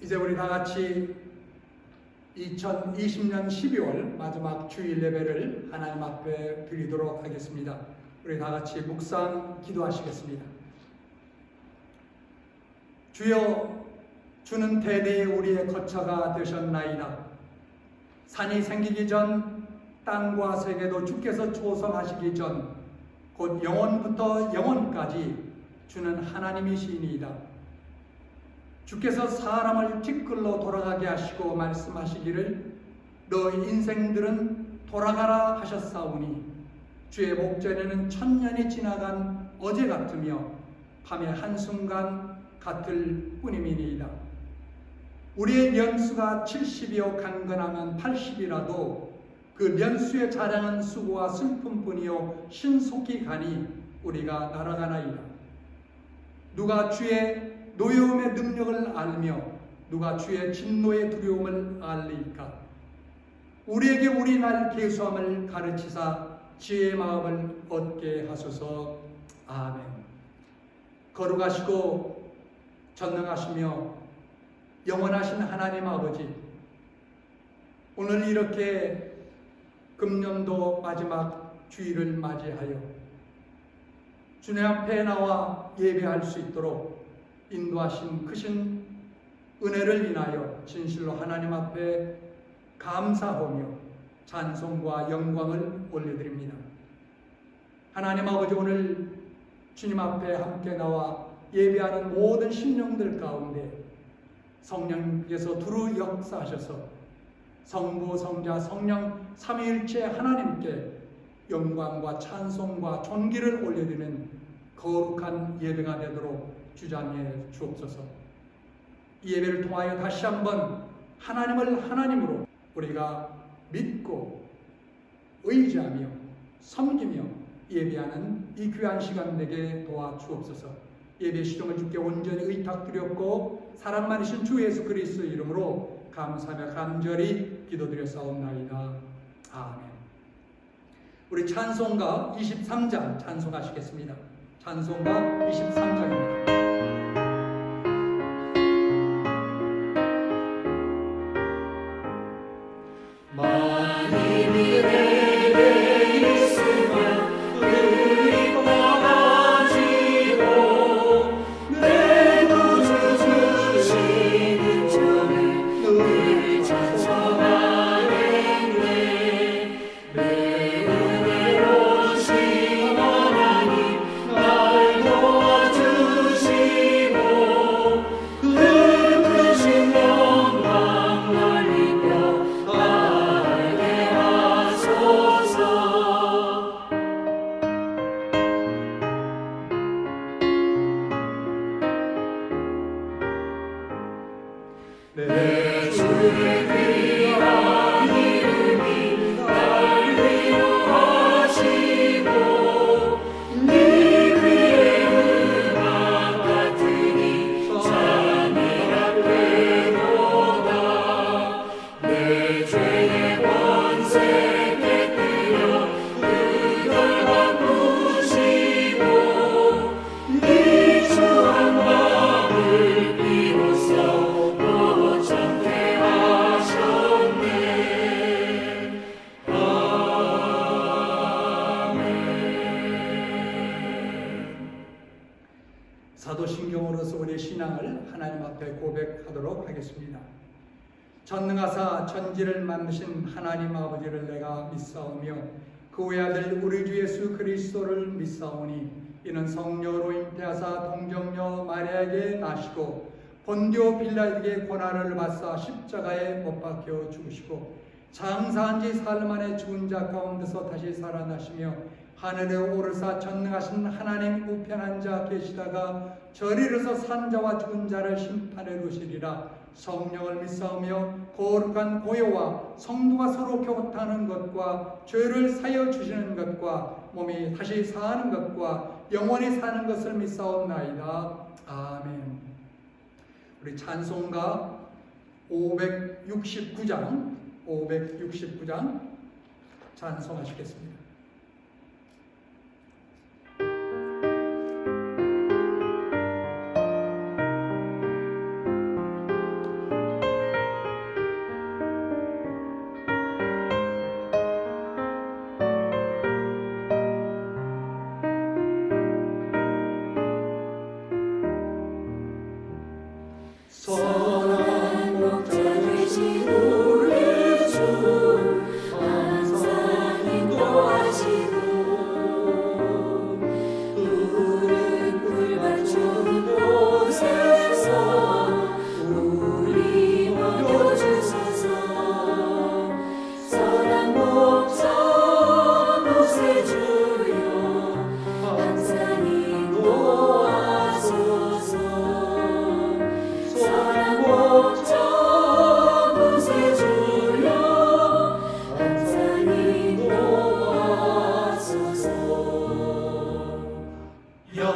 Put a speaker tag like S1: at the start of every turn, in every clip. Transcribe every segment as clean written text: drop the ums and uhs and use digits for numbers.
S1: 이제 우리 다 같이 2020년 12월 마지막 주일 예배를 하나님 앞에 드리도록 하겠습니다. 우리 다 같이 묵상 기도하시겠습니다. 주여, 주는 대대에 우리의 거처가 되셨나이다. 산이 생기기 전, 땅과 세계도 주께서 조성하시기 전, 곧 영원부터 영원까지 주는 하나님이시니이다. 주께서 사람을 뒷글로 돌아가게 하시고 말씀하시기를 너희 인생들은 돌아가라 하셨사오니 주의 목전에는 천년이 지나간 어제 같으며 밤의 한순간 같을 뿐임이니이다. 우리의 연수가 70이요 강건하면 80이라도 그 연수의 자랑은 수고와 슬픔뿐이요 신속히 가니 우리가 날아가나이다. 누가 주의 노여움의 능력을 알며 누가 주의 진노의 두려움을 알리까? 우리에게 우리 날 계수함을 가르치사 지혜의 마음을 얻게 하소서. 아멘. 거룩하시고 전능하시며 영원하신 하나님 아버지, 오늘 이렇게 금년도 마지막 주일을 맞이하여 주님 앞에 나와 예배할 수 있도록 인도하신 크신 은혜를 인하여 진실로 하나님 앞에 감사하며 찬송과 영광을 올려드립니다. 하나님 아버지, 오늘 주님 앞에 함께 나와 예배하는 모든 심령들 가운데 성령께서 두루 역사하셔서 성부, 성자, 성령 삼위일체 하나님께 영광과 찬송과 존귀를 올려드리는 거룩한 예배가 되도록 주장해 주옵소서. 이 예배를 통하여 다시 한번 하나님을 하나님으로 우리가 믿고 의지하며 섬기며 예배하는 이 귀한 시간 되게 도와주옵소서. 예배 시종을 주께 온전히 의탁드렸고 사랑 많으신 주 예수 그리스도의 이름으로 감사하며 간절히 기도드렸사옵나이다. 아멘. 우리 찬송가 23장 찬송하시겠습니다. 찬송가 23장입니다. 사도신경으로서 우리의 신앙을 하나님 앞에 고백하도록 하겠습니다. 전능하사 천지를 만드신 하나님 아버지를 내가 믿사오며 그 외아들 우리 주 예수 그리스도를 믿사오니 이는 성령으로 잉태하사 동정녀 마리아에게 나시고 본디오 빌라에게 고난을 받사 십자가에 못 박혀 죽으시고 장사한 지 사흘 만에 죽은 자 가운데서 다시 살아나시며 하늘에 오르사 전능하신 하나님 우편한 자 계시다가 저리로서 산 자와 죽은 자를 심판해 두시리라. 성령을 믿사오며 거룩한 고요와 성도가 서로 교통하는 것과 죄를 사여 주시는 것과 몸이 다시 사는 것과 영원히 사는 것을 믿사옵나이다. 아멘. 우리 찬송가 569장 찬송하시겠습니다.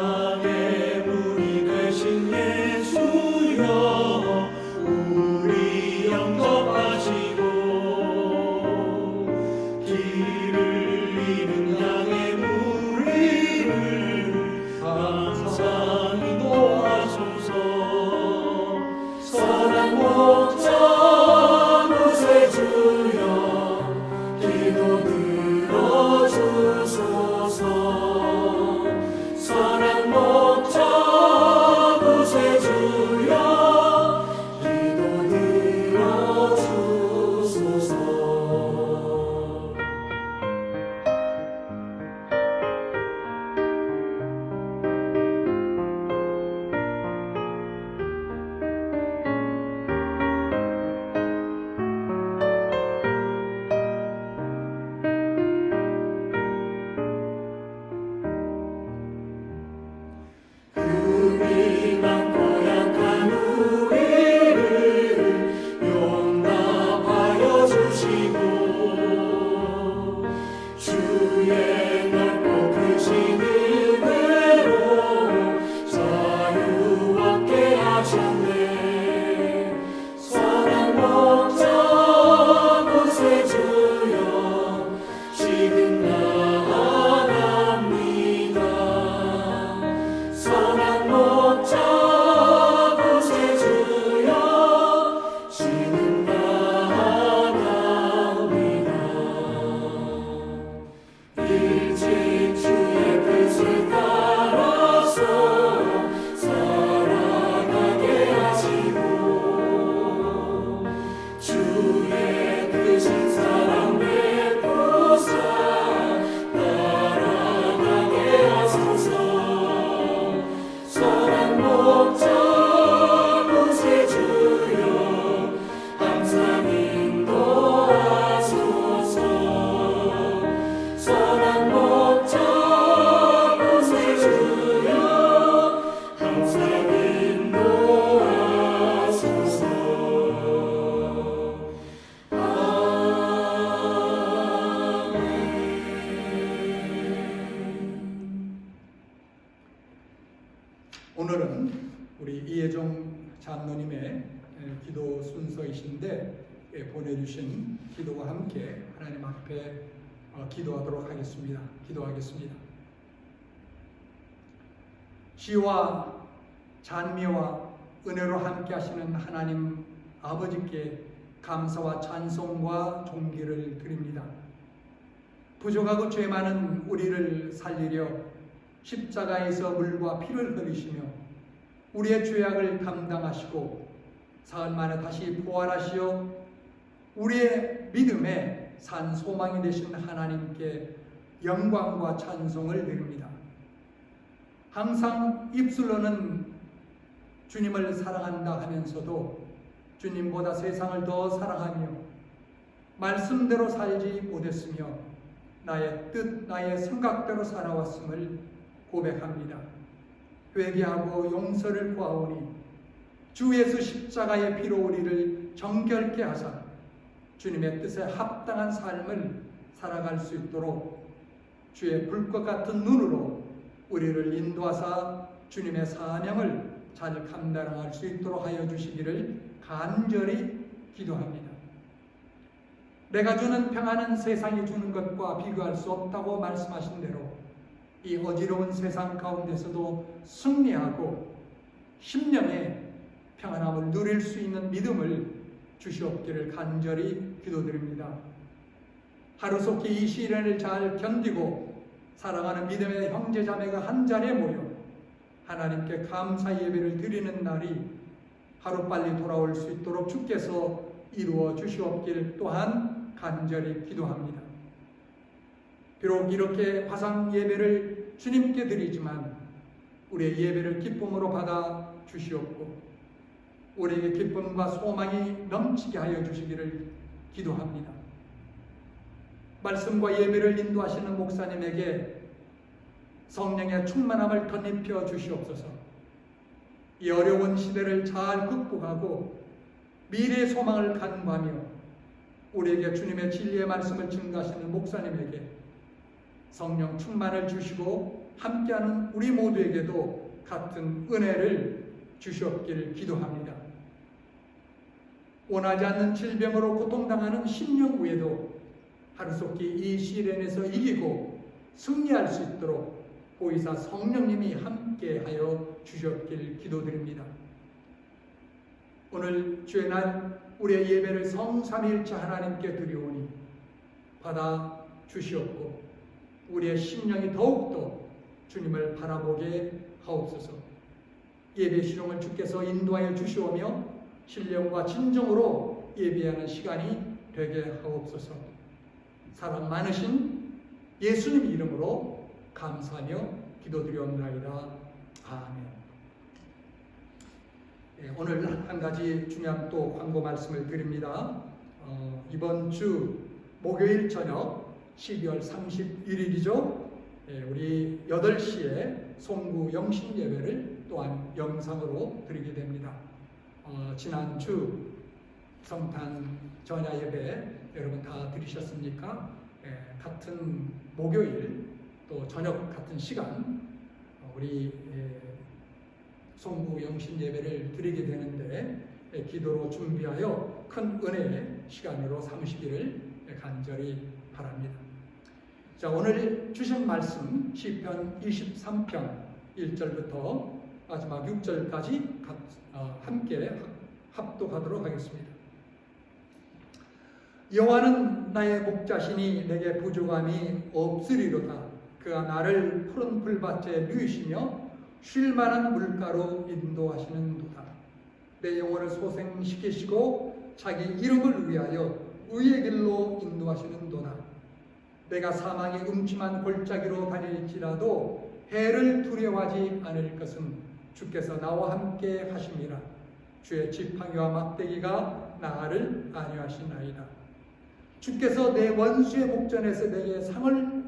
S2: 생명의 문이 되신 예수여 우리 영접하시고 길을 잃은 양의 무리를 감사히 도와소서. 선한 목자 구세주여 기도 들어주소서. 선한 목자 구세주여 기도 들어주소서. 우리 많고 약한 우리를 용납하여 주시고 주의 넓고 크신 은혜로 자유롭게 하셨네. 선한 목자 구세주여 지금 나아갑니다. 선한 목자 구세주여 지금 나아갑니다. 일찍 주의 뜻을 따라서 살아가게 하시고 주의 크신 사랑 베푸사 따라가게 하소서. 선한 목자 구세주여 항상 인도하소서. 선한 목자 구세주여 항상 인도하소서.
S1: 오늘은 우리 이혜종 장로님의 기도 순서이신데 보내주신 기도와 함께 하나님 앞에 기도하도록 하겠습니다. 기도하겠습니다. 시와 찬미와 은혜로 함께 하시는 하나님 아버지께 감사와 찬송과 존귀를 드립니다. 부족하고 죄 많은 우리를 살리려 십자가에서 물과 피를 흘리시며 우리의 죄악을 감당하시고 사흘 만에 다시 부활하시어 우리의 믿음의 산 소망이 되신 하나님께 영광과 찬송을 드립니다. 항상 입술로는 주님을 사랑한다 하면서도 주님보다 세상을 더 사랑하며 말씀대로 살지 못했으며 나의 뜻, 나의 생각대로 살아왔음을 고백합니다. 회개하고 용서를 구하오니 주 예수 십자가의 피로 우리를 정결케 하사 주님의 뜻에 합당한 삶을 살아갈 수 있도록 주의 불꽃 같은 눈으로 우리를 인도하사 주님의 사명을 잘 감당할 수 있도록 하여 주시기를 간절히 기도합니다. 내가 주는 평안은 세상이 주는 것과 비교할 수 없다고 말씀하신 대로 이 어지러운 세상 가운데서도 승리하고 심령의 평안함을 누릴 수 있는 믿음을 주시옵기를 간절히 기도드립니다. 하루속히 이 시련을 잘 견디고 살아가는 믿음의 형제자매가 한 자리에 모여 하나님께 감사 예배를 드리는 날이 하루빨리 돌아올 수 있도록 주께서 이루어 주시옵기를 또한 간절히 기도합니다. 비록 이렇게 화상 예배를 주님께 드리지만 우리의 예배를 기쁨으로 받아 주시옵고 우리에게 기쁨과 소망이 넘치게 하여 주시기를 기도합니다. 말씀과 예배를 인도하시는 목사님에게 성령의 충만함을 덧입혀 주시옵소서. 이 어려운 시대를 잘 극복하고 미래의 소망을 간구하며 우리에게 주님의 진리의 말씀을 증거하시는 목사님에게 성령 충만을 주시고 함께하는 우리 모두에게도 같은 은혜를 주시옵기를 기도합니다. 원하지 않는 질병으로 고통당하는 심령부에도 하루속히 이 시련에서 이기고 승리할 수 있도록 보혜사 성령님이 함께하여 주셨길 기도드립니다. 오늘 주의 날 우리의 예배를 성삼위일체 하나님께 드리오니 받아 주시옵고 우리의 심령이 더욱더 주님을 바라보게 하옵소서. 예배 실용을 주께서 인도하여 주시오며 신령과 진정으로 예배하는 시간이 되게 하옵소서. 사랑 많으신 예수님 이름으로 감사하며 기도드리옵나이다. 아멘. 오늘 한 가지 중요한 또 광고 말씀을 드립니다. 이번 주 목요일 저녁 12월 31일이죠. 우리 8시에 송구 영신 예배를 또한 영상으로 드리게 됩니다. 지난주 성탄 전야 예배 여러분 다 들으셨습니까? 같은 목요일 또 저녁 같은 시간 우리 송구 영신 예배를 드리게 되는데 기도로 준비하여 큰 은혜의 시간으로 삼으시기를 간절히 바랍니다. 자, 오늘 주신 말씀 시편 23편 1절부터 마지막 6절까지 함께 합독하도록 하겠습니다. 여호와는 나의 목자시니 내게 부족함이 없으리로다. 그가 나를 푸른 풀밭에 누이시며 쉴 만한 물가로 인도하시는도다. 내 영혼을 소생시키시고 자기 이름을 위하여 의의 길로 인도하시는도다. 내가 사망의 음침한 골짜기로 다닐지라도 해를 두려워하지 않을 것은 주께서 나와 함께 하심이라. 주의 지팡이와 막대기가 나를 안위하시나이다. 주께서 내 원수의 목전에서 내게 상을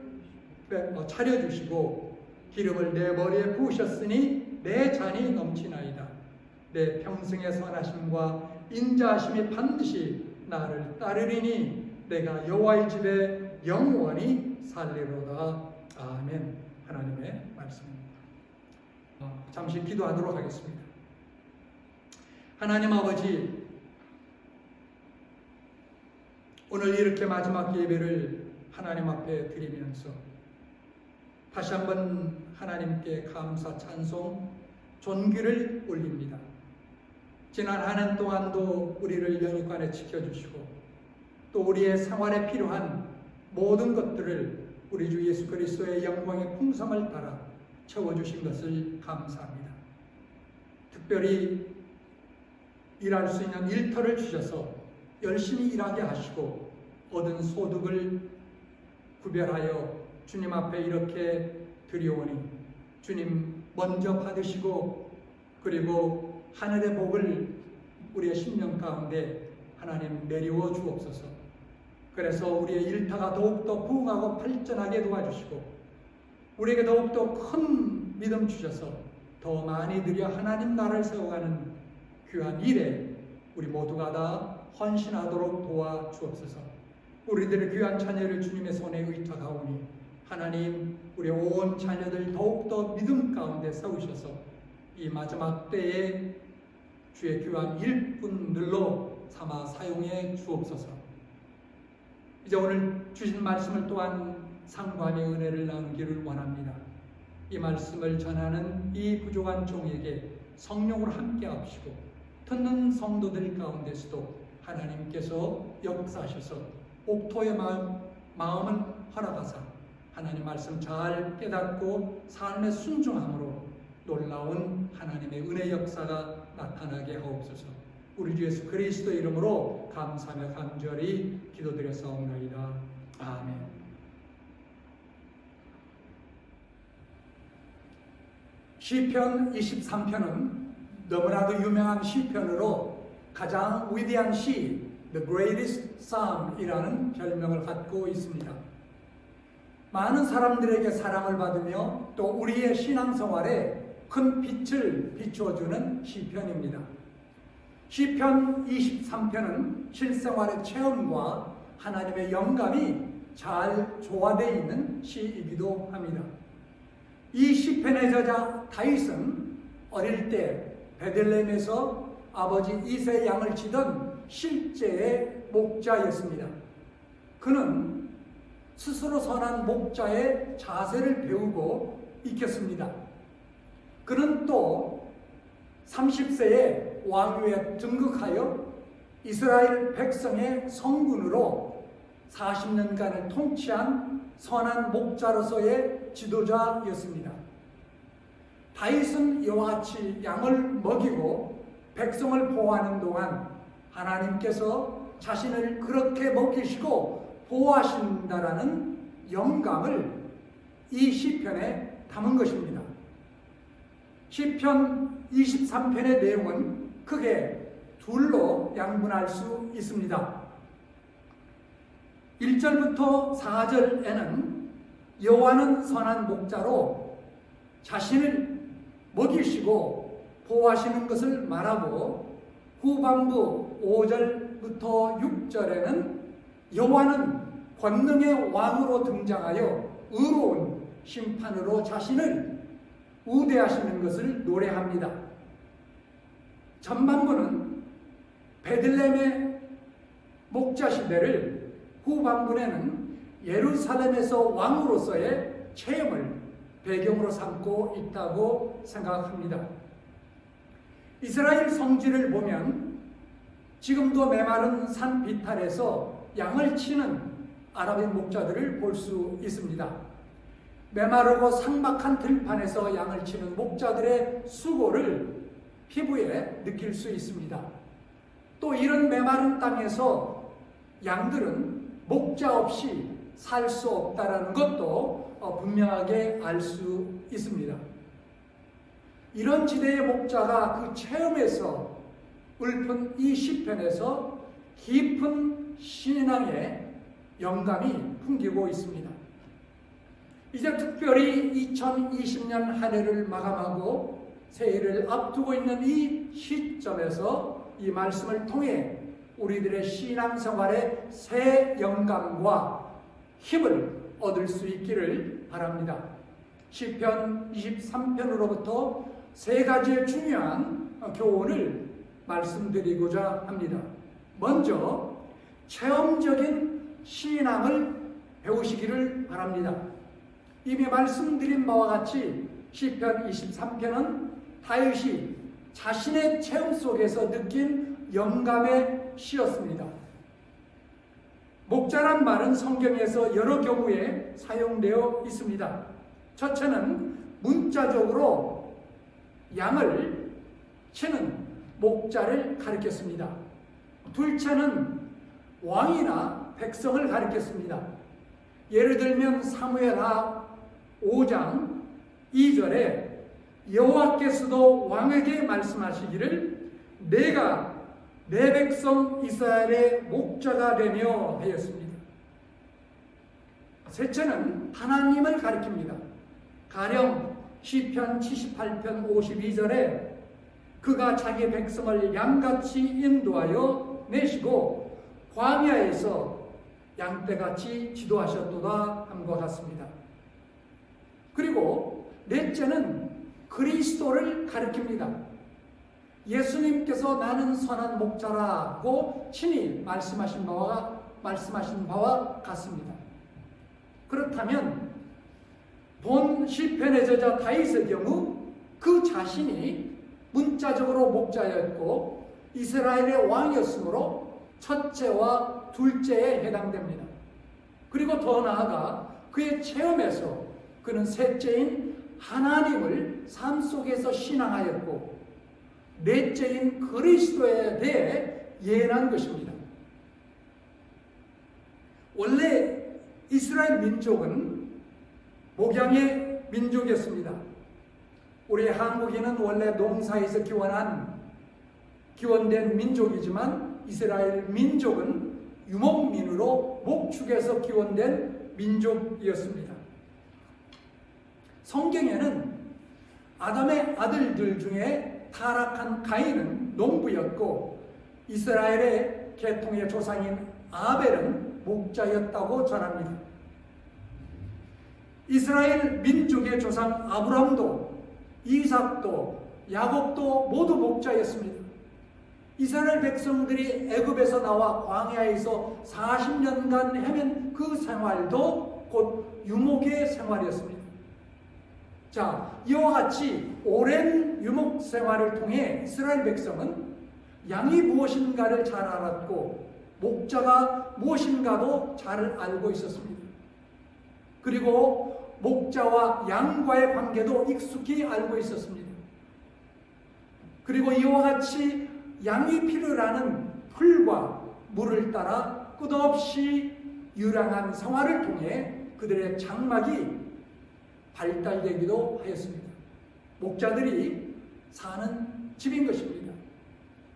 S1: 차려주시고 기름을 내 머리에 부으셨으니 내 잔이 넘치나이다. 내 평생의 선하심과 인자하심이 반드시 나를 따르리니 내가 여호와의 집에 영원히 살리로다. 아멘. 하나님의 말씀입니다. 잠시 기도하도록 하겠습니다. 하나님 아버지, 오늘 이렇게 마지막 예배를 하나님 앞에 드리면서 다시 한번 하나님께 감사, 찬송, 존귀를 올립니다. 지난 한 해 동안도 우리를 영육간에 지켜주시고 또 우리의 생활에 필요한 모든 것들을 우리 주 예수 그리스도의 영광의 풍성을 따라 채워주신 것을 감사합니다. 특별히 일할 수 있는 일터를 주셔서 열심히 일하게 하시고 얻은 소득을 구별하여 주님 앞에 이렇게 드리오니 주님 먼저 받으시고 그리고 하늘의 복을 우리의 심령 가운데 하나님 내리워 주옵소서. 그래서 우리의 일터가 더욱더 부흥하고 발전하게 도와주시고 우리에게 더욱더 큰 믿음 주셔서 더 많이 드려 하나님 나라를 세워가는 귀한 일에 우리 모두가 다 헌신하도록 도와주옵소서. 우리들의 귀한 자녀를 주님의 손에 의탁하오니 하나님 우리의 온 자녀들 더욱더 믿음 가운데 세우셔서 이 마지막 때에 주의 귀한 일꾼들로 삼아 사용해 주옵소서. 이제 오늘 주신 말씀을 또한 상관의 은혜를 나누기를 원합니다. 이 말씀을 전하는 이 부족한 종에게 성령으로 함께 하시고 듣는 성도들 가운데서도 하나님께서 역사하셔서 옥토의 마음을 허락하사 하나님 말씀 잘 깨닫고 삶의 순종함으로 놀라운 하나님의 은혜 역사가 나타나게 하옵소서. 우리 주 예수 그리스도 이름으로 감사하며 간절히 기도드렸사옵나이다. 아멘. 시편 23편은 너무나도 유명한 시편으로 가장 위대한 시, The Greatest Psalm이라는 별명을 갖고 있습니다. 많은 사람들에게 사랑을 받으며 또 우리의 신앙생활에 큰 빛을 비추어주는 시편입니다. 시편 23편은 실생활의 체험과 하나님의 영감이 잘 조화되어 있는 시이기도 합니다. 이 시편의 저자 다윗은 어릴 때 베들레헴에서 아버지 이새의 양을 치던 실제의 목자였습니다. 그는 스스로 선한 목자의 자세를 배우고 익혔습니다. 그는 또 30세에 왕위에 등극하여 이스라엘 백성의 성군으로 40년간을 통치한 선한 목자로서의 지도자였습니다. 다윗은 이와 같이 양을 먹이고 백성을 보호하는 동안 하나님께서 자신을 그렇게 먹이시고 보호하신다라는 영감을 이 시편에 담은 것입니다. 시편 23편의 내용은 크게 둘로 양분할 수 있습니다. 1절부터 4절에는 여호와는 선한 목자로 자신을 먹이시고 보호하시는 것을 말하고, 후반부 5절부터 6절에는 여호와는 권능의 왕으로 등장하여 의로운 심판으로 자신을 우대하시는 것을 노래합니다. 전반부는 베들레헴의 목자 시대를, 후반부에는 예루살렘에서 왕으로서의 체험을 배경으로 삼고 있다고 생각합니다. 이스라엘 성지를 보면 지금도 메마른 산 비탈에서 양을 치는 아랍인 목자들을 볼 수 있습니다. 메마르고 삭막한 들판에서 양을 치는 목자들의 수고를 피부에 느낄 수 있습니다. 또 이런 메마른 땅에서 양들은 목자 없이 살 수 없다라는 것도 분명하게 알 수 있습니다. 이런 지대의 목자가 그 체험에서 읊은 이 시편에서 깊은 신앙의 영감이 풍기고 있습니다. 이제 특별히 2020년 한 해를 마감하고 새해를 앞두고 있는 이 시점에서 이 말씀을 통해 우리들의 신앙생활에 새 영감과 힘을 얻을 수 있기를 바랍니다. 시편 23편으로부터 세 가지의 중요한 교훈을 말씀드리고자 합니다. 먼저 체험적인 신앙을 배우시기를 바랍니다. 이미 말씀드린 바와 같이 시편 23편은 다윗이 자신의 체험 속에서 느낀 영감의 시였습니다. 목자란 말은 성경에서 여러 경우에 사용되어 있습니다. 첫째는 문자적으로 양을 치는 목자를 가리켰습니다. 둘째는 왕이나 백성을 가리켰습니다. 예를 들면 사무엘하 5장 2절에 여호와께서도 왕에게 말씀하시기를 내가 내 백성 이스라엘의 목자가 되며 하였습니다. 셋째는 하나님을 가리킵니다. 가령 시편 78편 52절에 그가 자기 백성을 양같이 인도하여 내시고 광야에서 양떼같이 지도하셨도다 함과 같습니다. 그리고 넷째는 그리스도를 가리킵니다. 예수님께서 나는 선한 목자라고 친히 말씀하신 바와 같습니다. 그렇다면 본 시편의 저자 다윗의 경우 그 자신이 문자적으로 목자였고 이스라엘의 왕이었으므로 첫째와 둘째에 해당됩니다. 그리고 더 나아가 그의 체험에서 그는 셋째인 하나님을 삶 속에서 신앙하였고 넷째인 그리스도에 대해 예언한 것입니다. 원래 이스라엘 민족은 목양의 민족이었습니다. 우리 한국인은 원래 농사에서 기원된 민족이지만 이스라엘 민족은 유목민으로 목축에서 기원된 민족이었습니다. 성경에는 아담의 아들들 중에 타락한 가인은 농부였고 이스라엘의 계통의 조상인 아벨은 목자였다고 전합니다. 이스라엘 민족의 조상 아브라함도, 이삭도, 야곱도 모두 목자였습니다. 이스라엘 백성들이 애굽에서 나와 광야에서 40년간 헤맨 그 생활도 곧 유목의 생활이었습니다. 자, 이와 같이 오랜 유목 생활을 통해 이스라엘 백성은 양이 무엇인가를 잘 알았고 목자가 무엇인가도 잘 알고 있었습니다. 그리고 목자와 양과의 관계도 익숙히 알고 있었습니다. 그리고 이와 같이 양이 필요라는 풀과 물을 따라 끝없이 유랑한 생활을 통해 그들의 장막이 발달되기도 하였습니다. 목자들이 사는 집인 것입니다.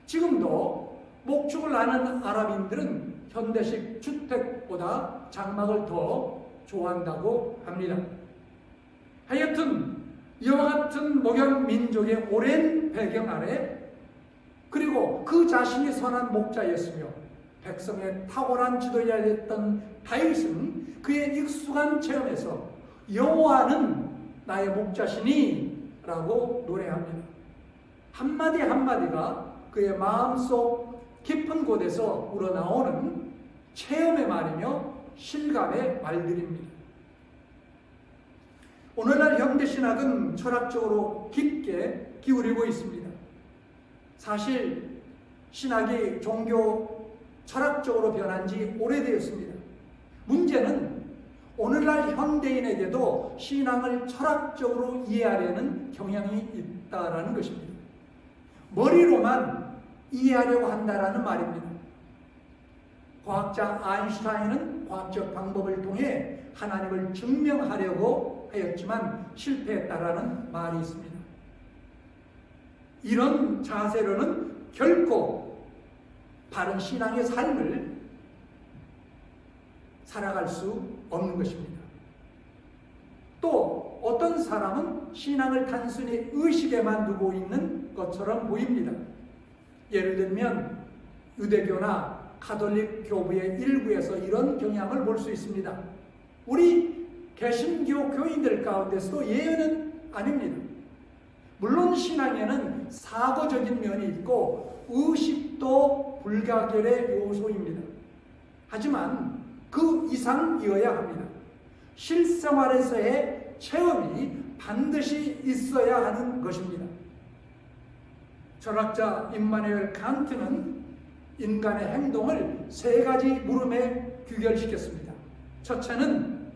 S1: 지금도 목축을 하는 아랍인들은 현대식 주택보다 장막을 더 좋아한다고 합니다. 하여튼 이와 같은 목양 민족의 오랜 배경 아래 그리고 그 자신이 선한 목자였으며 백성의 탁월한 지도자였던 다윗은 그의 익숙한 체험에서 여호와는 나의 목자시니 라고 노래합니다. 한마디 한마디가 그의 마음속 깊은 곳에서 우러나오는 체험의 말이며 실감의 말들입니다. 오늘날 현대신학은 철학적으로 깊게 기울이고 있습니다. 사실 신학이 종교 철학적으로 변한 지 오래되었습니다. 문제는 오늘날 현대인에게도 신앙을 철학적으로 이해하려는 경향이 있다는 것입니다. 머리로만 이해하려고 한다는 말입니다. 과학자 아인슈타인은 과학적 방법을 통해 하나님을 증명하려고 하였지만 실패했다라는 말이 있습니다. 이런 자세로는 결코 바른 신앙의 삶을 살아갈 수 없는 것입니다. 또 어떤 사람은 신앙을 단순히 의식에만 두고 있는 것처럼 보입니다. 예를 들면 유대교나 가톨릭 교부의 일부에서 이런 경향을 볼 수 있습니다. 우리 개신교 교인들 가운데서도 예외는 아닙니다. 물론 신앙에는 사고적인 면이 있고 의식도 불가결의 요소입니다. 하지만 그 이상이어야 합니다. 실생활에서의 체험이 반드시 있어야 하는 것입니다. 철학자 임마누엘 칸트는 인간의 행동을 세 가지 물음에 규결시켰습니다. 첫째는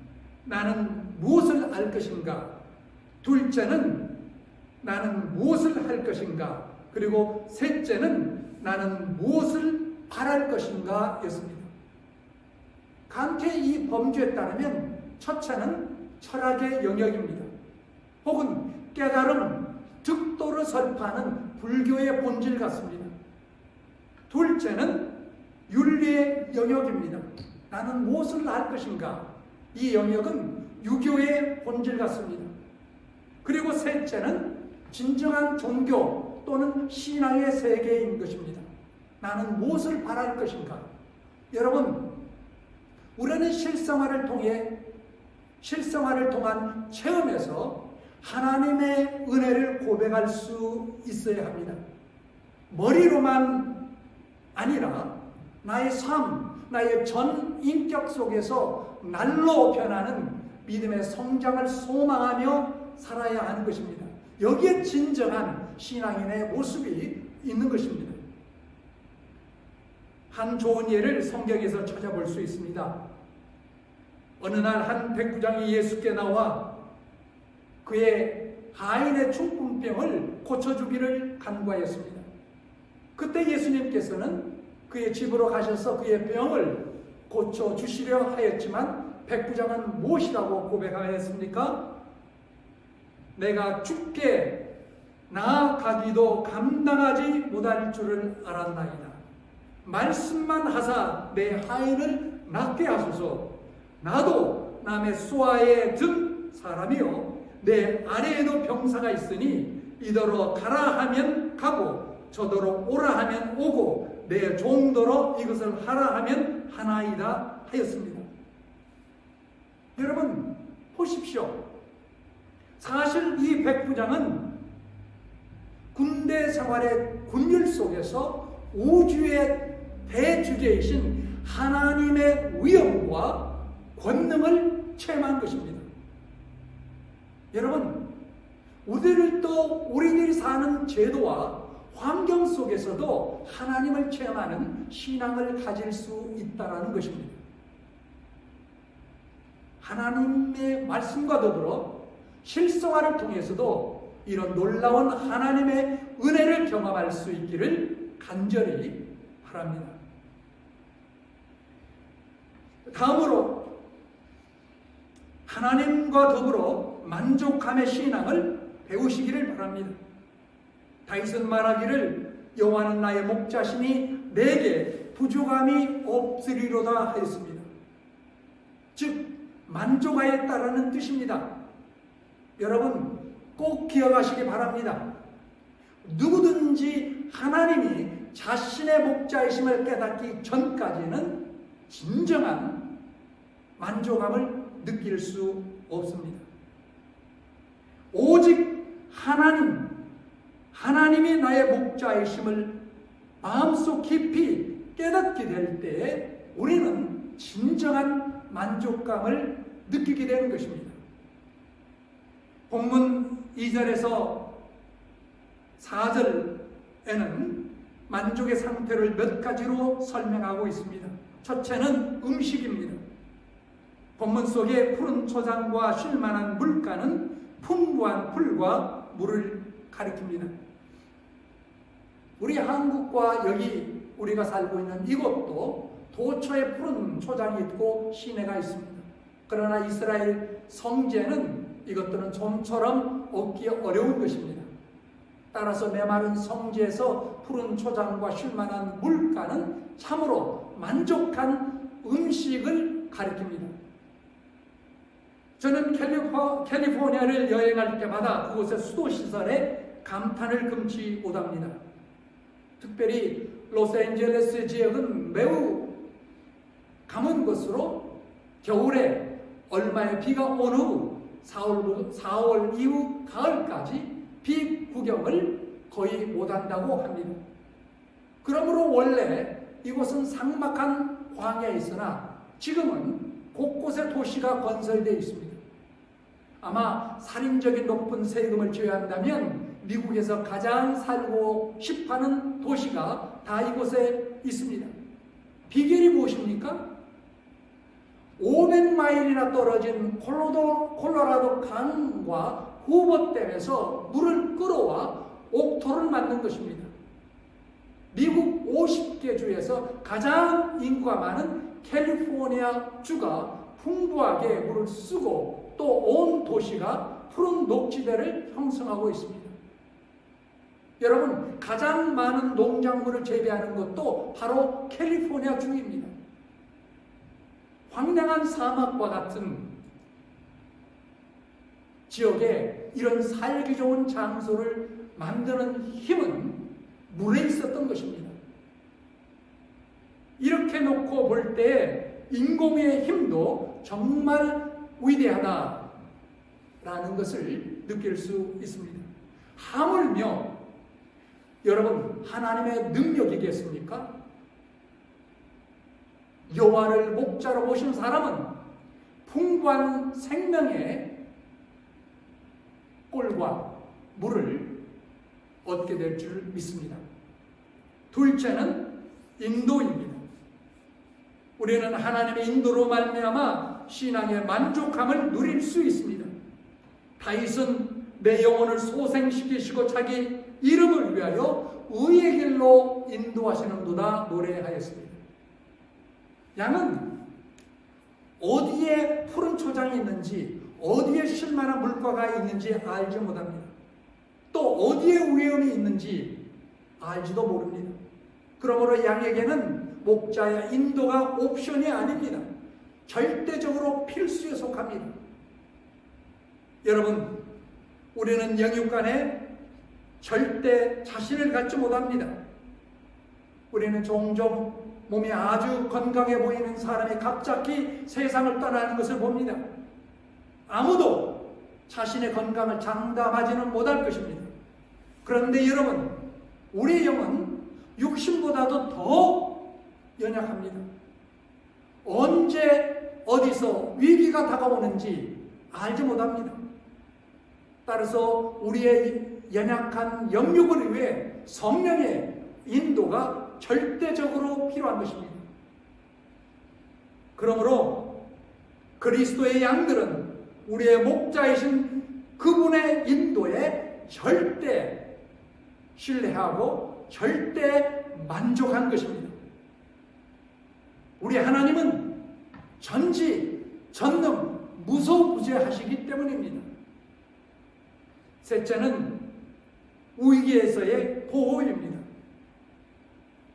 S1: 나는 무엇을 알 것인가? 둘째는 나는 무엇을 할 것인가? 그리고 셋째는 나는 무엇을 바랄 것인가? 였습니다. 칸트의 이 범주에 따르면 첫째는 철학의 영역입니다. 혹은 깨달음, 득도를 설파하는 불교의 본질 같습니다. 둘째는 윤리의 영역입니다. 나는 무엇을 할 것인가? 이 영역은 유교의 본질 같습니다. 그리고 셋째는 진정한 종교 또는 신앙의 세계인 것입니다. 나는 무엇을 바랄 것인가? 여러분, 우리는 실생활을 통한 체험에서 하나님의 은혜를 고백할 수 있어야 합니다. 머리로만 아니라 나의 삶, 나의 전 인격 속에서 날로 변하는 믿음의 성장을 소망하며 살아야 하는 것입니다. 여기에 진정한 신앙인의 모습이 있는 것입니다. 한 좋은 예를 성경에서 찾아볼 수 있습니다. 어느 날 한 백부장이 예수께 나와 그의 하인의 중풍병을 고쳐주기를 간구하였습니다. 그때 예수님께서는 그의 집으로 가셔서 그의 병을 고쳐주시려 하였지만 백부장은 무엇이라고 고백하였습니까? 내가 죽게 나아가기도 감당하지 못할 줄을 알았나이다. 말씀만 하사 내 하인을 낫게 하소서. 나도 남의 수하에 든 사람이요 내 아래에도 병사가 있으니 이더러 가라 하면 가고 저더러 오라 하면 오고 내 종더러 이것을 하라 하면 하나이다 하였습니다. 여러분, 보십시오. 사실 이 백부장은 군대 생활의 군율 속에서 우주의 대주제이신 하나님의 위엄과 권능을 체험한 것입니다. 여러분, 우리들이 사는 제도와 환경 속에서도 하나님을 체험하는 신앙을 가질 수 있다는 것입니다. 하나님의 말씀과 더불어 실생활을 통해서도 이런 놀라운 하나님의 은혜를 경험할 수 있기를 간절히 바랍니다. 다음으로 하나님과 더불어 만족함의 신앙을 배우시기를 바랍니다. 다윗은 말하기를 여호와는 나의 목자시니 내게 부족함이 없으리로다 하였습니다. 즉 만족하였다라는 뜻입니다. 여러분 꼭 기억하시기 바랍니다. 누구든지 하나님이 자신의 목자이심을 깨닫기 전까지는 진정한 만족함을 느낄 수 없습니다. 오직 하나님이 나의 목자이심을 마음속 깊이 깨닫게 될 때에 우리는 진정한 만족감을 느끼게 되는 것입니다. 본문 2절에서 4절에는 만족의 상태를 몇 가지로 설명하고 있습니다. 첫째는 음식입니다. 본문 속에 푸른 초장과 쉴만한 물가는 풍부한 풀과 물을 가리킵니다. 우리 한국과 여기 우리가 살고 있는 이곳도 도처에 푸른 초장이 있고 시내가 있습니다. 그러나 이스라엘 성지에는 이것들은 좀처럼 얻기 어려운 것입니다. 따라서 메마른 성지에서 푸른 초장과 쉴만한 물가는 참으로 만족한 음식을 가리킵니다. 저는 캘리포니아를 여행할 때마다 그곳의 수도시설에 감탄을 금치 못합니다. 특별히 로스앤젤레스 지역은 매우 가문 것으로 겨울에 얼마의 비가 온 후 4월 이후 가을까지 비 구경을 거의 못한다고 합니다. 그러므로 원래 이곳은 삭막한 광야에 있으나 지금은 곳곳에 도시가 건설되어 있습니다. 아마 살인적인 높은 세금을 제외한다면 미국에서 가장 살고 싶어하는 도시가 다 이곳에 있습니다. 비결이 무엇입니까? 500마일이나 떨어진 콜로라도 강과 후보댐에서 물을 끌어와 옥토를 만든 것입니다. 미국 50개 주에서 가장 인구가 많은 캘리포니아 주가 풍부하게 물을 쓰고 또 온 도시가 푸른 녹지대를 형성하고 있습니다. 여러분, 가장 많은 농작물을 재배하는 것도 바로 캘리포니아 주입니다. 황량한 사막과 같은 지역에 이런 살기 좋은 장소를 만드는 힘은 물에 있었던 것입니다. 이렇게 놓고 볼 때 인공의 힘도 정말 위대하다라는 것을 느낄 수 있습니다. 하물며 여러분, 하나님의 능력이겠습니까? 여호와를 목자로 모신 사람은 풍부한 생명의 꼴과 물을 얻게 될 줄 믿습니다. 둘째는 인도입니다. 우리는 하나님의 인도로 말미암아 신앙의 만족함을 누릴 수 있습니다. 다윗은 내 영혼을 소생시키시고 자기 이름을 위하여 의의 길로 인도하시는도다 노래하였습니다. 양은 어디에 푸른 초장이 있는지, 어디에 쉴만한 물가가 있는지 알지 못합니다. 또 어디에 위험이 있는지 알지도 모릅니다. 그러므로 양에게는 목자의 인도가 옵션이 아닙니다. 절대적으로 필수에 속합니다. 여러분, 우리는 영육간에 절대 자신을 갖지 못합니다. 우리는 종종 몸이 아주 건강해 보이는 사람이 갑자기 세상을 떠나는 것을 봅니다. 아무도 자신의 건강을 장담하지는 못할 것입니다. 그런데 여러분, 우리의 영은 육신보다도 더 연약합니다. 언제 어디서 위기가 다가오는지 알지 못합니다. 따라서 우리의 연약한 영육을 위해 성령의 인도가 절대적으로 필요한 것입니다. 그러므로 그리스도의 양들은 우리의 목자이신 그분의 인도에 절대 신뢰하고 절대 만족한 것입니다. 우리 하나님은 전지, 전능, 무소부재하시기 때문입니다. 셋째는 위기에서의 보호입니다.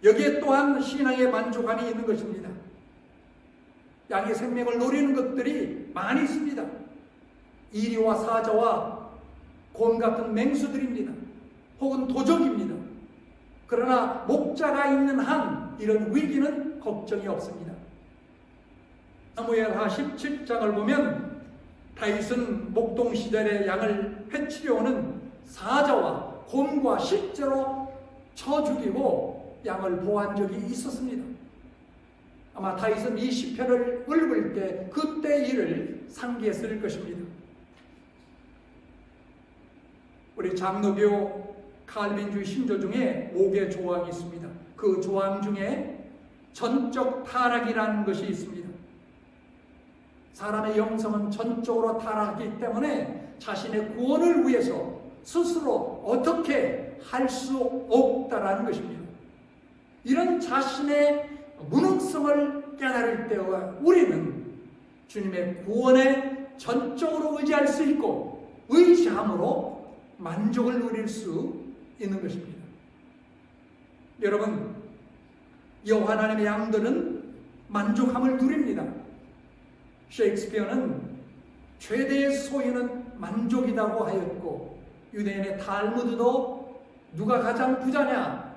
S1: 여기에 또한 신앙의 만족감이 있는 것입니다. 양의 생명을 노리는 것들이 많이 있습니다. 이리와 사자와 곰 같은 맹수들입니다. 혹은 도적입니다. 그러나 목자가 있는 한 이런 위기는 걱정이 없습니다. 사무엘하 17장을 보면 다윗은 목동 시절에 양을 해치려오는 사자와 곰과 실제로 쳐 죽이고 양을 보호한 적이 있었습니다. 아마 다윗은 이 시편을 읽을 때 그때 일을 상기했을 것입니다. 우리 장로교 칼빈주의 신조 중에 5개 조항이 있습니다. 그 조항 중에 전적 타락이라는 것이 있습니다. 사람의 영성은 전적으로 타락하기 때문에 자신의 구원을 위해서 스스로 어떻게 할 수 없다라는 것입니다. 이런 자신의 무능성을 깨달을 때와 우리는 주님의 구원에 전적으로 의지할 수 있고 의지함으로 만족을 누릴 수 있는 것입니다. 여러분, 여호와 하나님의 양들은 만족함을 누립니다. 셰익스피어는 최대의 소유는 만족이라고 하였고 유대인의 탈무드도 누가 가장 부자냐?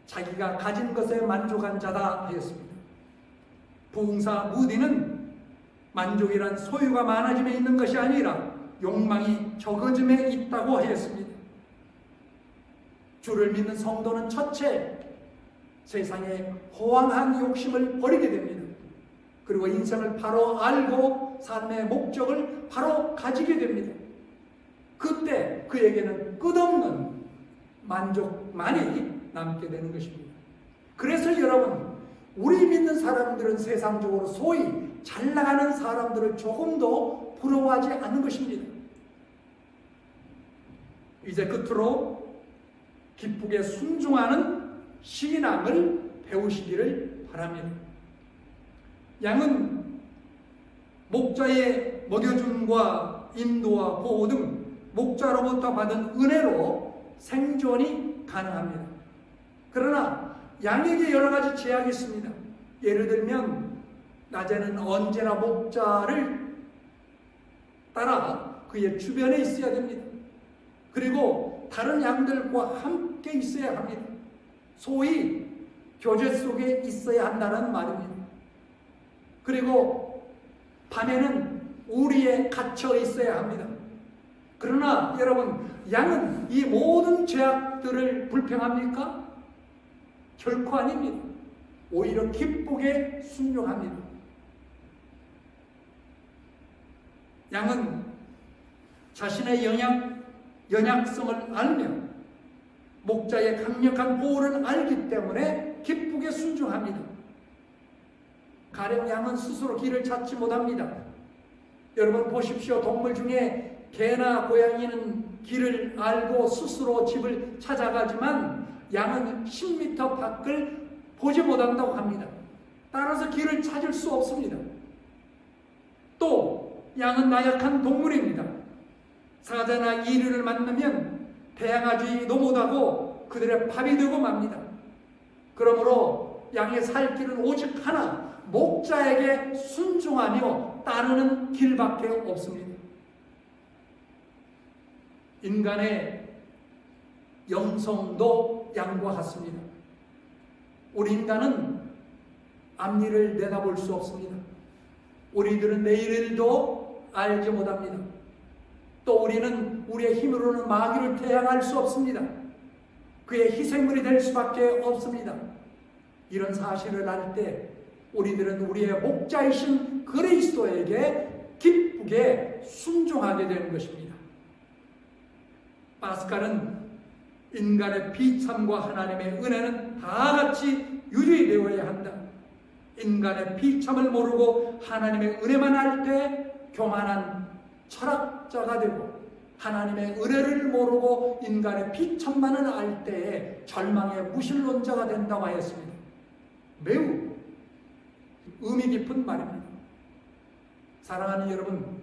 S1: 자기가 가진 것에 만족한 자다 하였습니다. 부흥사 무디는 만족이란 소유가 많아짐에 있는 것이 아니라 욕망이 적어짐에 있다고 하였습니다. 주를 믿는 성도는 첫째 세상의 허황한 욕심을 버리게 됩니다. 그리고 인생을 바로 알고 삶의 목적을 바로 가지게 됩니다. 그때 그에게는 끝없는 만족만이 남게 되는 것입니다. 그래서 여러분, 우리 믿는 사람들은 세상적으로 소위 잘 나가는 사람들을 조금도 부러워하지 않는 것입니다. 이제 끝으로 기쁘게 순종하는 신앙을 배우시기를 바랍니다. 양은 목자의 먹여줌과 인도와 보호 등 목자로부터 받은 은혜로 생존이 가능합니다. 그러나 양에게 여러 가지 제약이 있습니다. 예를 들면 낮에는 언제나 목자를 따라 그의 주변에 있어야 됩니다. 그리고 다른 양들과 함께 있어야 합니다. 소위 교제 속에 있어야 한다는 말입니다. 그리고 밤에는 우리에 갇혀 있어야 합니다. 그러나 여러분, 양은 이 모든 죄악들을 불평합니까? 결코 아닙니다. 오히려 기쁘게 순종합니다. 양은 자신의 연약성을 알며 목자의 강력한 보호를 알기 때문에 기쁘게 순종합니다. 가령 양은 스스로 길을 찾지 못합니다. 여러분 보십시오. 동물 중에 개나 고양이는 길을 알고 스스로 집을 찾아가지만 양은 10m 밖을 보지 못한다고 합니다. 따라서 길을 찾을 수 없습니다. 또 양은 나약한 동물입니다. 사자나 이르를 만나면 대항하지도 못하고 그들의 밥이 되고 맙니다. 그러므로 양의 살 길은 오직 하나, 목자에게 순종하며 따르는 길밖에 없습니다. 인간의 영성도 양과 같습니다. 우리 인간은 앞일을 내다볼 수 없습니다. 우리들은 내일도 알지 못합니다. 또 우리는 우리의 힘으로는 마귀를 대항할 수 없습니다. 그의 희생물이 될 수밖에 없습니다. 이런 사실을 알 때 우리들은 우리의 목자이신 그리스도에게 기쁘게 순종하게 되는 것입니다. 파스칼은 인간의 비참과 하나님의 은혜는 다 같이 유지되어야 한다. 인간의 비참을 모르고 하나님의 은혜만 알 때 교만한 철학자가 되고, 하나님의 은혜를 모르고 인간의 비참만을 알 때에 절망의 무신론자가 된다고 하였습니다. 매우 의미 깊은 말입니다. 사랑하는 여러분,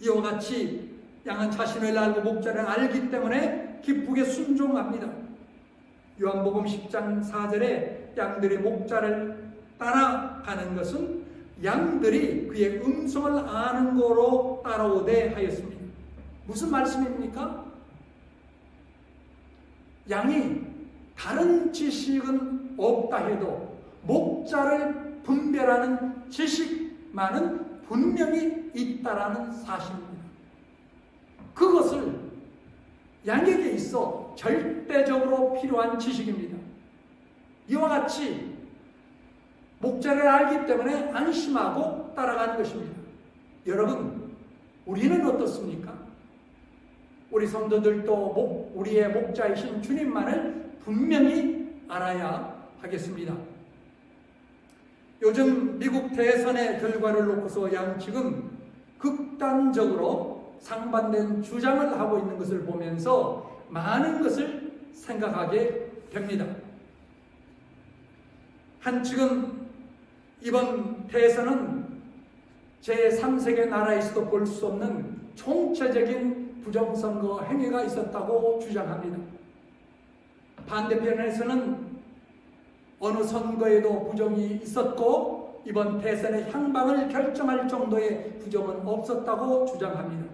S1: 이와 같이 양은 자신을 알고 목자를 알기 때문에 기쁘게 순종합니다. 요한복음 10장 4절에 양들이 목자를 따라가는 것은 양들이 그의 음성을 아는 거로 따라오되 하였습니다. 무슨 말씀입니까? 양이 다른 지식은 없다 해도 목자를 분별하는 지식만은 분명히 있다라는 사실입니다. 그것을 양에게 있어 절대적으로 필요한 지식입니다. 이와 같이 목자를 알기 때문에 안심하고 따라가는 것입니다. 여러분, 우리는 어떻습니까? 우리 성도들도 우리의 목자이신 주님만을 분명히 알아야 하겠습니다. 요즘 미국 대선의 결과를 놓고서 양측은 극단적으로 상반된 주장을 하고 있는 것을 보면서 많은 것을 생각하게 됩니다. 한측은 이번 대선은 제3세계 나라에서도 볼 수 없는 총체적인 부정선거 행위가 있었다고 주장합니다. 반대편에서는 어느 선거에도 부정이 있었고 이번 대선의 향방을 결정할 정도의 부정은 없었다고 주장합니다.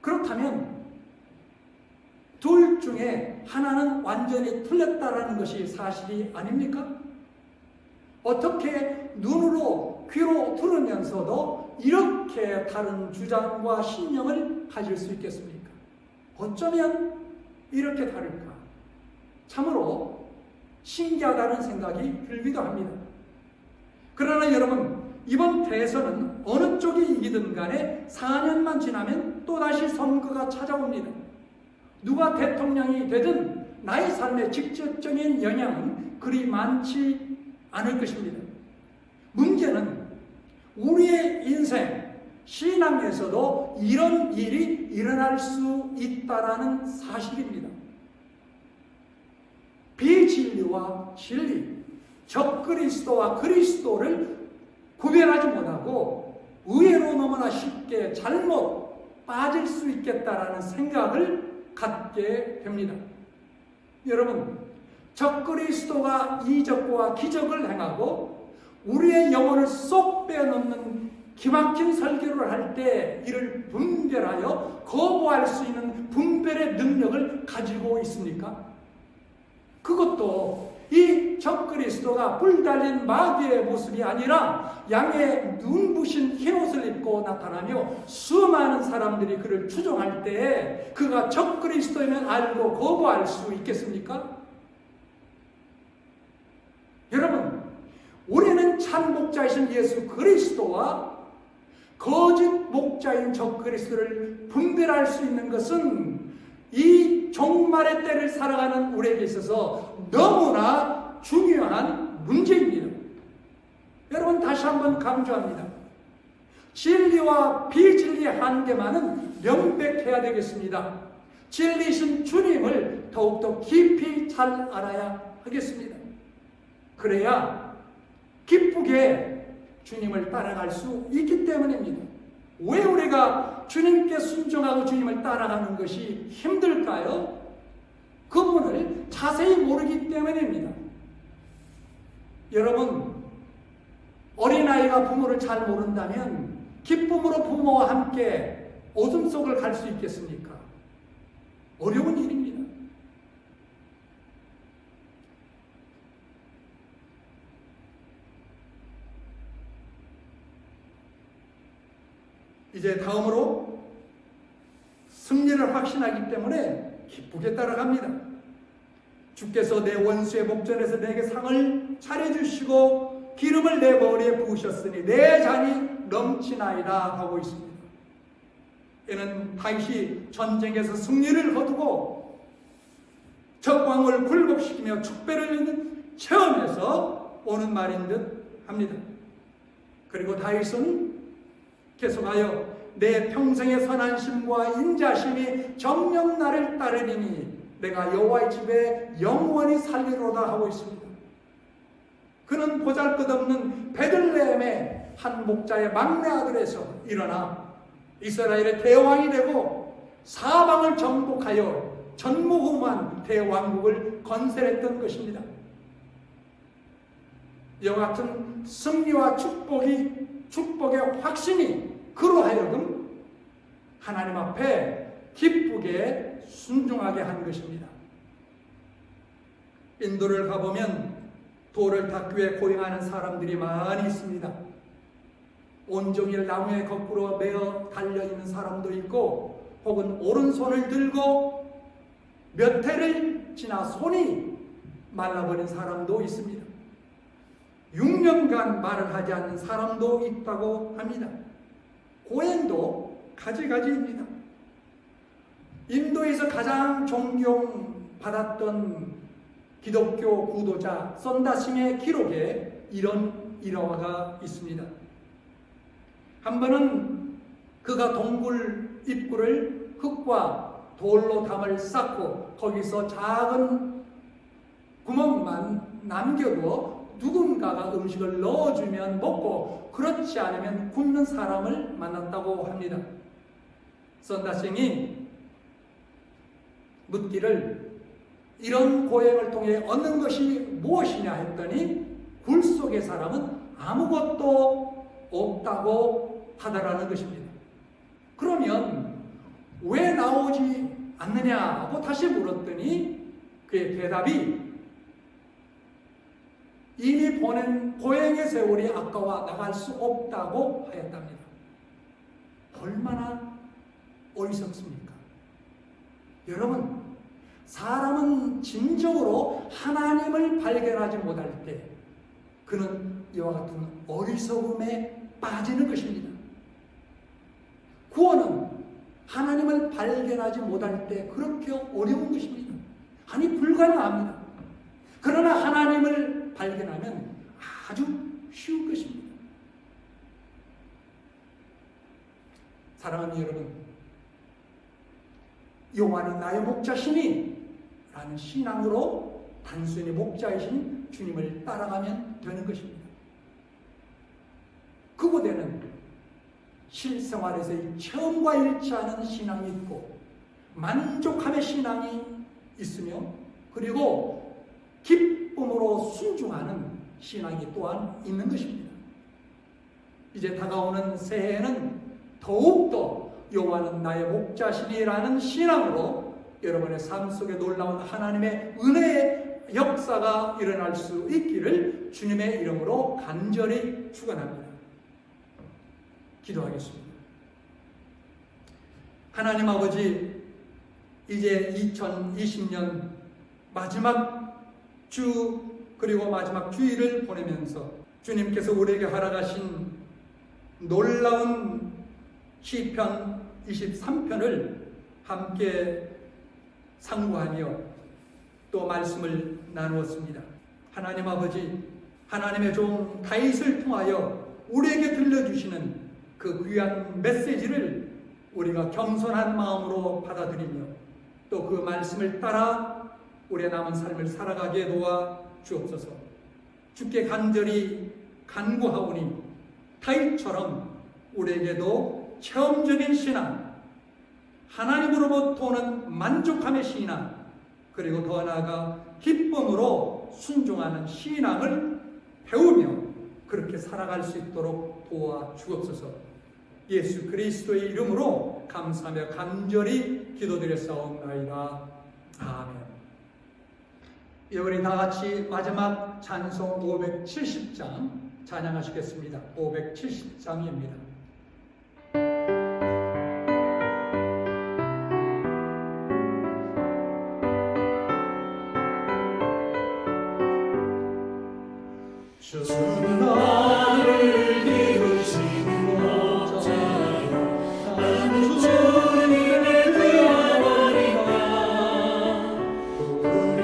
S1: 그렇다면 둘 중에 하나는 완전히 틀렸다라는 것이 사실이 아닙니까? 어떻게 눈으로 귀로 들으면서도 이렇게 다른 주장과 신념을 가질 수 있겠습니까? 어쩌면 이렇게 다를까? 참으로 신기하다는 생각이 들기도 합니다. 그러나 여러분, 이번 대선은 어느 쪽이 이기든 간에 4년만 지나면 또다시 선거가 찾아옵니다. 누가 대통령이 되든 나의 삶에 직접적인 영향은 그리 많지 않을 것입니다. 문제는 우리의 인생, 신앙에서도 이런 일이 일어날 수 있다라는 사실입니다. 비진리와 진리, 적그리스도와 그리스도를 구별하지 못하고 의외로 너무나 쉽게 잘못 빠질 수 있겠다라는 생각을 갖게 됩니다. 여러분, 적그리스도가 이적과 기적을 행하고 우리의 영혼을 쏙 빼놓는 기막힌 설교를 할 때 이를 분별하여 거부할 수 있는 분별의 능력을 가지고 있습니까? 그것도 이 적그리스도가 뿔 달린 마귀의 모습이 아니라 양의 눈부신 흰옷을 입고 나타나며 수많은 사람들이 그를 추종할 때에 그가 적그리스도임을 알고 거부할 수 있겠습니까? 여러분, 우리는 참 목자이신 예수 그리스도와 거짓 목자인 적그리스도를 분별할 수 있는 것은 이 종말의 때를 살아가는 우리에게 있어서 너무나 중요한 문제입니다. 여러분, 다시 한번 강조합니다. 진리와 비진리의 한계만은 명백해야 되겠습니다. 진리이신 주님을 더욱더 깊이 잘 알아야 하겠습니다. 그래야 기쁘게 주님을 따라갈 수 있기 때문입니다. 왜 우리가 주님께 순종하고 주님을 따라가는 것이 힘들까요? 그분을 자세히 모르기 때문입니다. 여러분, 어린아이가 부모를 잘 모른다면 기쁨으로 부모와 함께 어둠 속을 갈 수 있겠습니까? 어려운 일입니다. 이제 다음으로 승리를 확신하기 때문에 기쁘게 따라갑니다. 주께서 내 원수의 목전에서 내게 상을 차려주시고 기름을 내 머리에 부으셨으니 내 잔이 넘치나이다 하고 있습니다. 이는 다윗이 전쟁에서 승리를 거두고 적광을 굴복시키며 축배를 이는 체험에서 오는 말인 듯 합니다. 그리고 다윗은 계속하여 내 평생의 선한심과 인자심이 정녕 나를 따르리니 내가 여호와의 집에 영원히 살리로다 하고 있습니다. 그는 보잘것없는 베들레헴의 한 목자의 막내 아들에서 일어나 이스라엘의 대왕이 되고 사방을 정복하여 전무후무한 대왕국을 건설했던 것입니다. 이와 같은 승리와 축복의 확신이 그로 하여금 하나님 앞에 기쁘게 순종하게 한 것입니다. 인도를 가보면 돌을 닦기 위해 고행하는 사람들이 많이 있습니다. 온종일 나무에 거꾸로 매어 달려있는 사람도 있고 혹은 오른손을 들고 몇 해를 지나 손이 말라버린 사람도 있습니다. 6년간 말을 하지 않는 사람도 있다고 합니다. 고행도 가지가지입니다. 인도에서 가장 존경받았던 기독교 구도자 썬다싱의 기록에 이런 일화가 있습니다. 한 번은 그가 동굴 입구를 흙과 돌로 담을 쌓고 거기서 작은 구멍만 남겨두어 누군가가 음식을 넣어주면 먹고 그렇지 않으면 굶는 사람을 만났다고 합니다. 썬다싱이 묻기를 이런 고행을 통해 얻는 것이 무엇이냐 했더니 굴 속의 사람은 아무것도 없다고 하더라는 것입니다. 그러면 왜 나오지 않느냐고 다시 물었더니 그의 대답이 이미 보낸 고행의 세월이 아까워 나갈 수 없다고 하였답니다. 얼마나 어리석습니까? 여러분, 사람은 진정으로 하나님을 발견하지 못할 때 그는 이와 같은 어리석음에 빠지는 것입니다. 구원은 하나님을 발견하지 못할 때 그렇게 어려운 것입니다. 아니, 불가능합니다. 그러나 하나님을 발견하면 아주 쉬운 것입니다. 사랑하는 여러분, 여호와는 나의 목자시니 라는 신앙으로 단순히 목자이신 주님을 따라가면 되는 것입니다. 그곳에는 실생활에서의 처음과 일치하는 신앙이 있고 만족함의 신앙이 있으며 그리고 기쁨으로 순종하는 신앙이 또한 있는 것입니다. 이제 다가오는 새해에는 더욱더 여호와는 나의 목자시니라는 신앙으로 여러분의 삶 속에 놀라운 하나님의 은혜의 역사가 일어날 수 있기를 주님의 이름으로 간절히 축원합니다. 기도하겠습니다. 하나님 아버지, 이제 2020년 마지막 주 그리고 마지막 주일을 보내면서 주님께서 우리에게 허락하신 놀라운 시편 23편을 함께 상고하며 또 말씀을 나누었습니다. 하나님 아버지, 하나님의 종 다윗을 통하여 우리에게 들려주시는 그 귀한 메시지를 우리가 겸손한 마음으로 받아들이며 또 그 말씀을 따라 우리의 남은 삶을 살아가게 도와 주옵소서. 주께 간절히 간구하오니 다윗처럼 우리에게도 체험적인 신앙, 하나님으로부터 오는 만족함의 신앙, 그리고 더 나아가 기쁨으로 순종하는 신앙을 배우며 그렇게 살아갈 수 있도록 도와 주옵소서. 예수 그리스도의 이름으로 감사하며 간절히 기도드렸사옵나이다. 아멘. 우리 다 같이 마지막 찬송 570장 찬양하시겠습니다. 570장입니다.
S2: 주는 나를 기르시는 목자요 나는 주님의 귀한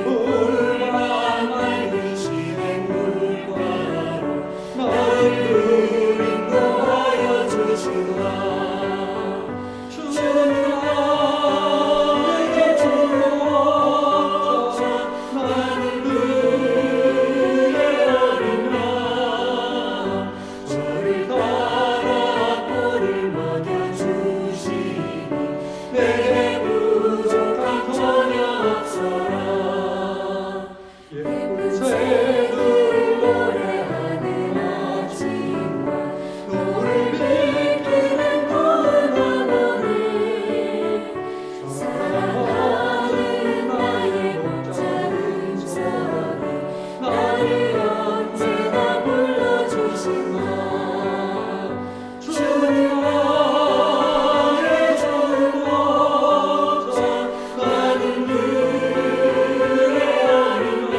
S2: 풀과 맑으시는 물가로 나를 인도하여 주시나 주는 나의 주 목자 나는 그의 어린 양 저를 따라 꼴을 먹여주시니 내게 부족함 전혀 없어라 예쁜 새들 노래하는 아침과 노를 비키는 그나무를 사랑하는 나의 목자는 소리 나를 언제나 불러주시나 주는 나의 주 목자 나는 그의 어린 양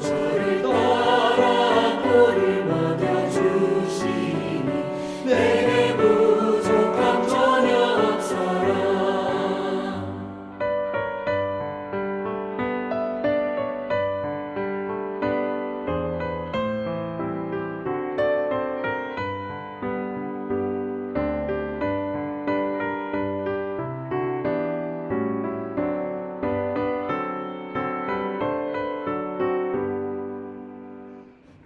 S2: 저를 따라 꼴을 먹여주시니 내게 부족함 전혀 없어라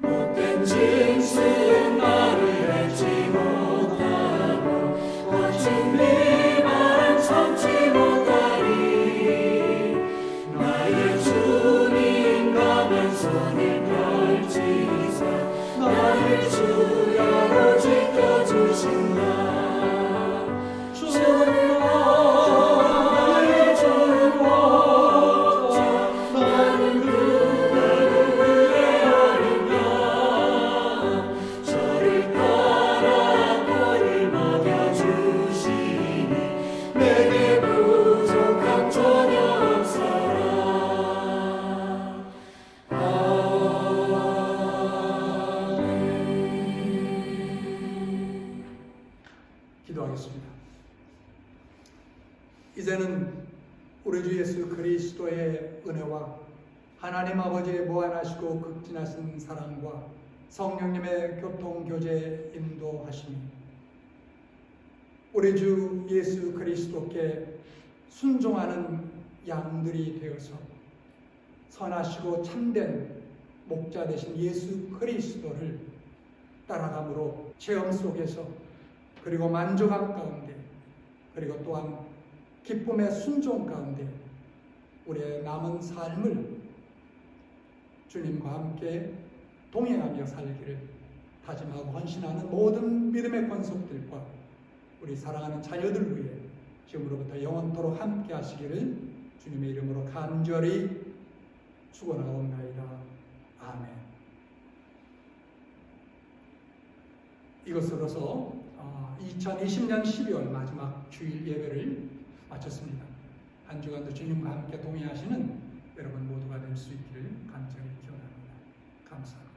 S2: 못된 짐승 나를 밟지 못하고 거친 비만 참지 못하리 나의 주님 가면 손을 펼치사 나를 주야로 지켜주신다 주는 나의 주 목자 나는 그의 어린 양 저를 따라 꼴을 먹여주시니 내게 부족함 전혀 없어라
S1: 기도하겠습니다. 이제는 우리 주 예수 그리스도의 은혜와 하나님 아버지의 무한하시고 극진하신 사랑과 성령님의 교통 교제 인도하심이 우리 주 예수 그리스도께 순종하는 양들이 되어서 선하시고 참된 목자 되신 예수 그리스도를 따라감으로 체험 속에서 그리고 만족함 가운데 그리고 또한 기쁨의 순종 가운데 우리의 남은 삶을 주님과 함께 동행하며 살기를 다짐하고 헌신하는 모든 믿음의 권속들과 우리 사랑하는 자녀들 위해 지금으로부터 영원토록 함께 하시기를 주님의 이름으로 간절히 축원하옵나이다. 아멘. 이것으로서 2020년 12월 마지막 주일 예배를 마쳤습니다. 한 주간도 주님과 함께 동행하시는 여러분 모두가 될 수 있기를 간절히 기원합니다. 감사합니다.